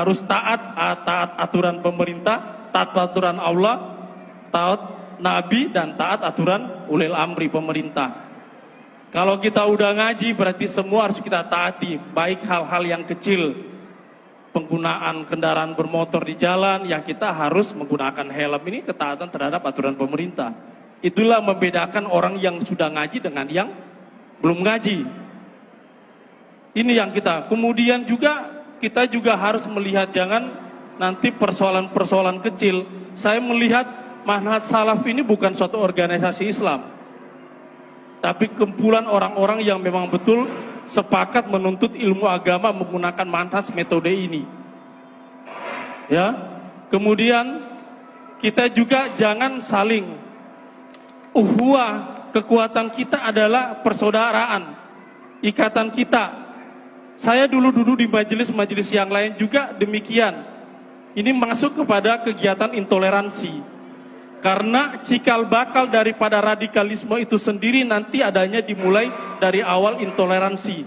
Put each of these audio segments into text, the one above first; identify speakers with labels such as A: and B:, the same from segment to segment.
A: harus taat aturan pemerintah, taat aturan Allah, taat Nabi, dan taat aturan ulil amri pemerintah. Kalau kita udah ngaji berarti semua harus kita taati, baik hal-hal yang kecil, penggunaan kendaraan bermotor di jalan, yang kita harus menggunakan helm, ini ketaatan terhadap aturan pemerintah. Itulah membedakan orang yang sudah ngaji dengan yang belum ngaji. Ini yang kita, kemudian juga kita juga harus melihat, jangan nanti persoalan-persoalan kecil. Saya melihat manhaj salaf ini bukan suatu organisasi Islam, tapi kumpulan orang-orang yang memang betul sepakat menuntut ilmu agama menggunakan manhaj metode ini. Ya, kemudian kita juga jangan saling uhuwah. Kekuatan kita adalah persaudaraan, ikatan kita. Saya dulu di majelis-majelis yang lain juga demikian. Ini masuk kepada kegiatan intoleransi. Karena cikal bakal daripada radikalisme itu sendiri nanti adanya dimulai dari awal intoleransi.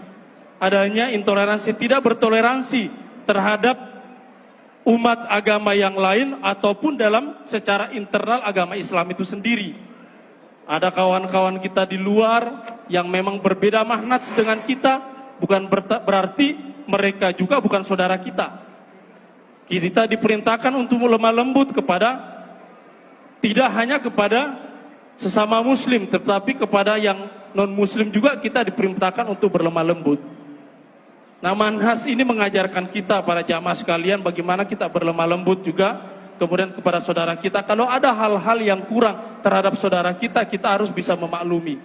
A: Adanya intoleransi, tidak bertoleransi terhadap umat agama yang lain ataupun dalam secara internal agama Islam itu sendiri. Ada kawan-kawan kita di luar yang memang berbeda manhaj dengan kita, bukan berarti mereka juga bukan saudara kita. Kita diperintahkan untuk lemah lembut kepada, tidak hanya kepada sesama muslim, tetapi kepada yang non muslim juga kita diperintahkan untuk berlemah lembut. Nah, manhaj ini mengajarkan kita para jamaah sekalian bagaimana kita berlemah lembut juga, kemudian kepada saudara kita. Kalau ada hal-hal yang kurang terhadap saudara kita, kita harus bisa memaklumi.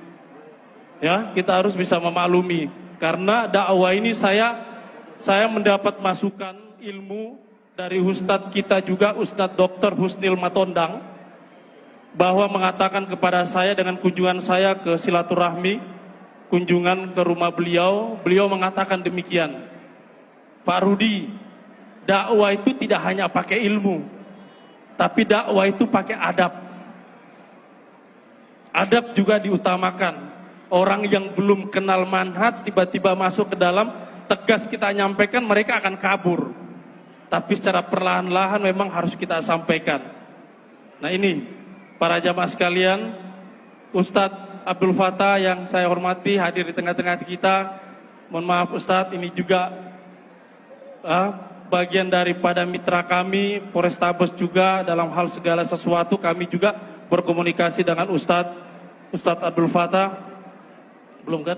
A: Ya, kita harus bisa memaklumi. Karena dakwah ini saya mendapat masukan ilmu dari Ustadz kita juga, Ustadz Dr. Husnil Matondang, bahwa mengatakan kepada saya dengan kunjungan saya ke silaturahmi, kunjungan ke rumah beliau mengatakan demikian, Pak Rudi, dakwah itu tidak hanya pakai ilmu, tapi dakwah itu pakai adab. Adab juga diutamakan. Orang yang belum kenal manhaj tiba-tiba masuk ke dalam, tegas kita nyampaikan, mereka akan kabur. Tapi secara perlahan-lahan memang harus kita sampaikan. Nah ini, para jamaah sekalian, Ustadz Abdul Fattah yang saya hormati hadir di tengah-tengah kita. Mohon maaf Ustadz, ini juga bagian daripada mitra kami, Polrestabes juga, dalam hal segala sesuatu kami juga berkomunikasi dengan Ustadz Abdul Fattah. Belum kan?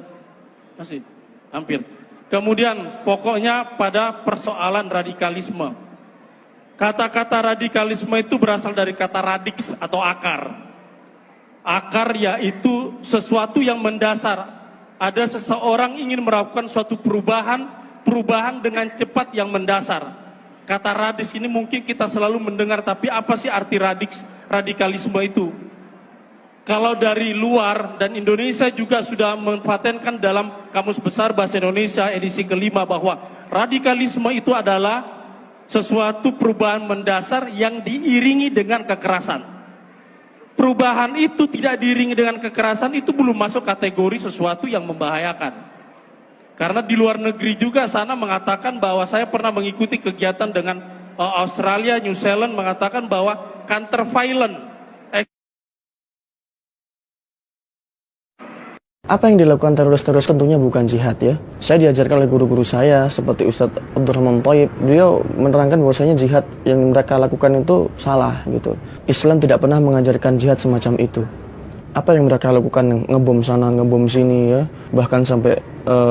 A: Masih? Hampir. Kemudian pokoknya pada persoalan radikalisme. Kata-kata radikalisme itu berasal dari kata radix atau akar. Akar yaitu sesuatu yang mendasar. Ada seseorang ingin melakukan suatu perubahan dengan cepat yang mendasar. Kata radix ini mungkin kita selalu mendengar, tapi apa sih arti radikalisme itu? Kalau dari luar dan Indonesia juga sudah mempatenkan dalam Kamus Besar Bahasa Indonesia edisi kelima bahwa radikalisme itu adalah sesuatu perubahan mendasar yang diiringi dengan kekerasan. Perubahan itu tidak diiringi dengan kekerasan itu belum masuk kategori sesuatu yang membahayakan. Karena di luar negeri juga sana mengatakan bahwa saya pernah mengikuti kegiatan dengan Australia, New Zealand mengatakan bahwa counter violent.
B: Apa yang dilakukan teroris-teroris tentunya bukan jihad ya. Saya diajarkan oleh guru-guru saya seperti Ustadz Abdurrahman Thayyib. Beliau menerangkan bahwasanya jihad yang mereka lakukan itu salah gitu. Islam tidak pernah mengajarkan jihad semacam itu. Apa yang mereka lakukan, ngebom sana, ngebom sini ya, bahkan sampai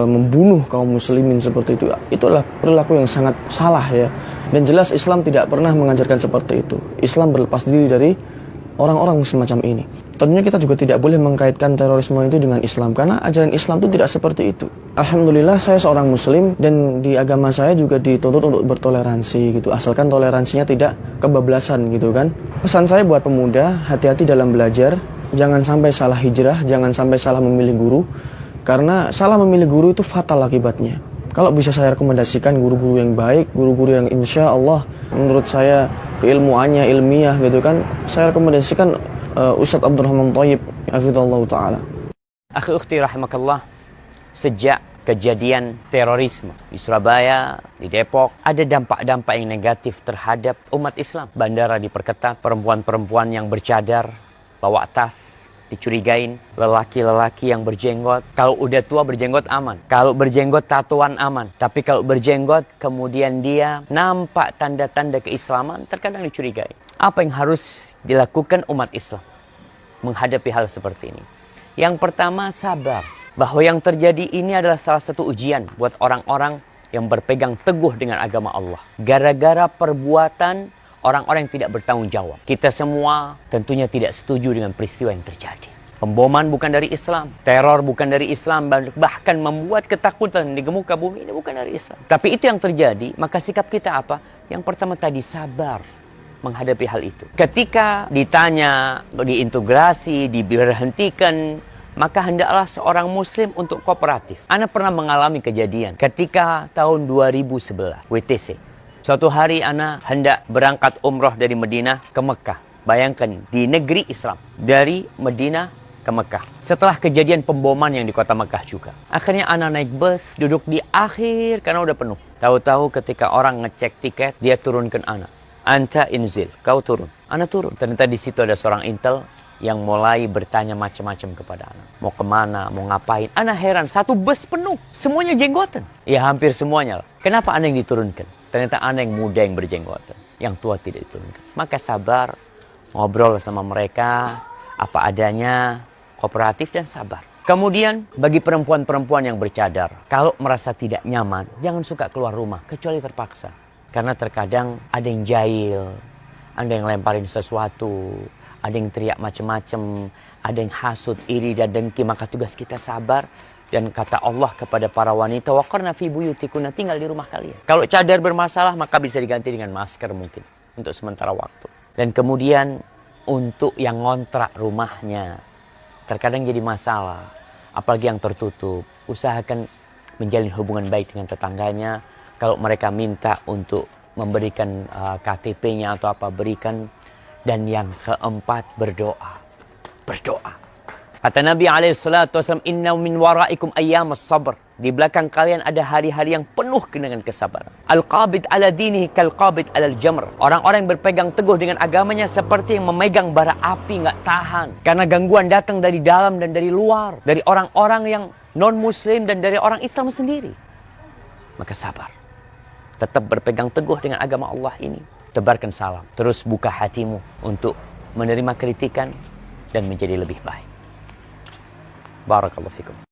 B: membunuh kaum muslimin seperti itu. Itulah perilaku yang sangat salah ya. Dan jelas Islam tidak pernah mengajarkan seperti itu. Islam berlepas diri dari orang-orang semacam ini. Tentunya kita juga tidak boleh mengkaitkan terorisme itu dengan Islam, karena ajaran Islam itu tidak seperti itu. Alhamdulillah saya seorang muslim dan di agama saya juga dituntut untuk bertoleransi gitu, asalkan toleransinya tidak kebablasan gitu kan. Pesan saya buat pemuda, hati-hati dalam belajar, jangan sampai salah hijrah, jangan sampai salah memilih guru, karena salah memilih guru itu fatal akibatnya. Kalau bisa saya rekomendasikan guru-guru yang baik, guru-guru yang insya Allah menurut saya keilmuannya ilmiah gitu kan, saya rekomendasikan Ustadz Abdurrahman Thayyib hafizallahu ta'ala.
C: Akhi ukhti rahimakallah, sejak kejadian terorisme di Surabaya, di Depok, ada dampak-dampak yang negatif terhadap umat Islam. Bandara diperketat, perempuan-perempuan yang bercadar, bawa tas, dicurigain, lelaki-lelaki yang berjenggot. Kalau udah tua berjenggot aman, kalau berjenggot tatoan aman. Tapi kalau berjenggot kemudian dia nampak tanda-tanda keislaman, terkadang dicurigai. Apa yang harus dilakukan umat Islam menghadapi hal seperti ini? Yang pertama, sabar. Bahwa yang terjadi ini adalah salah satu ujian buat orang-orang yang berpegang teguh dengan agama Allah. Gara-gara perbuatan orang-orang yang tidak bertanggung jawab. Kita semua tentunya tidak setuju dengan peristiwa yang terjadi. Pemboman bukan dari Islam, teror bukan dari Islam, bahkan membuat ketakutan di muka bumi ini bukan dari Islam. Tapi itu yang terjadi, maka sikap kita apa? Yang pertama tadi, sabar menghadapi hal itu. Ketika ditanya, diintegrasi, diberhentikan, maka hendaklah seorang muslim untuk kooperatif. Ana pernah mengalami kejadian ketika tahun 2011, WTC. Suatu hari Ana hendak berangkat umroh dari Madinah ke Mekah. Bayangkan, di negeri Islam. Dari Madinah ke Mekah. Setelah kejadian pemboman yang di kota Mekah juga. Akhirnya Ana naik bus, duduk di akhir karena udah penuh. Tahu-tahu ketika orang ngecek tiket, dia turunkan Ana. Anta inzil, kau turun. Ana turun. Ternyata di situ ada seorang intel yang mulai bertanya macam-macam kepada Ana. Mau kemana, mau ngapain. Ana heran, satu bus penuh. Semuanya jenggotan. Ya hampir semuanya lah. Kenapa Ana yang diturunkan? Ternyata Ana yang muda yang berjenggotan. Yang tua tidak diturunkan. Maka sabar, ngobrol sama mereka, apa adanya, kooperatif dan sabar. Kemudian bagi perempuan-perempuan yang bercadar, kalau merasa tidak nyaman, jangan suka keluar rumah, kecuali terpaksa. Karena terkadang ada yang jahil, ada yang lemparin sesuatu, ada yang teriak macam-macam, ada yang hasut, iri dan dengki. Maka tugas kita sabar. Dan kata Allah kepada para wanita, waqarna fi buyutikunna, tinggal di rumah kalian. Kalau cadar bermasalah, maka bisa diganti dengan masker mungkin untuk sementara waktu. Dan kemudian untuk yang ngontrak rumahnya, terkadang jadi masalah, apalagi yang tertutup. Usahakan menjalin hubungan baik dengan tetangganya. Kalau mereka minta untuk memberikan KTP-nya atau apa, berikan. Dan yang keempat, berdoa. Berdoa. Kata Nabi SAW, inna min waraikum ayyamas sabr. Di belakang kalian ada hari-hari yang penuh dengan kesabaran. Al-qabid ala dinihi kal-qabid ala al-jamr. Orang-orang yang berpegang teguh dengan agamanya seperti yang memegang bara api, nggak tahan. Karena gangguan datang dari dalam dan dari luar. Dari orang-orang yang non-muslim dan dari orang Islam sendiri. Maka sabar. Tetap berpegang teguh dengan agama Allah ini. Tebarkan salam. Terus buka hatimu untuk menerima kritikan dan menjadi lebih baik. Barakallahu fikum.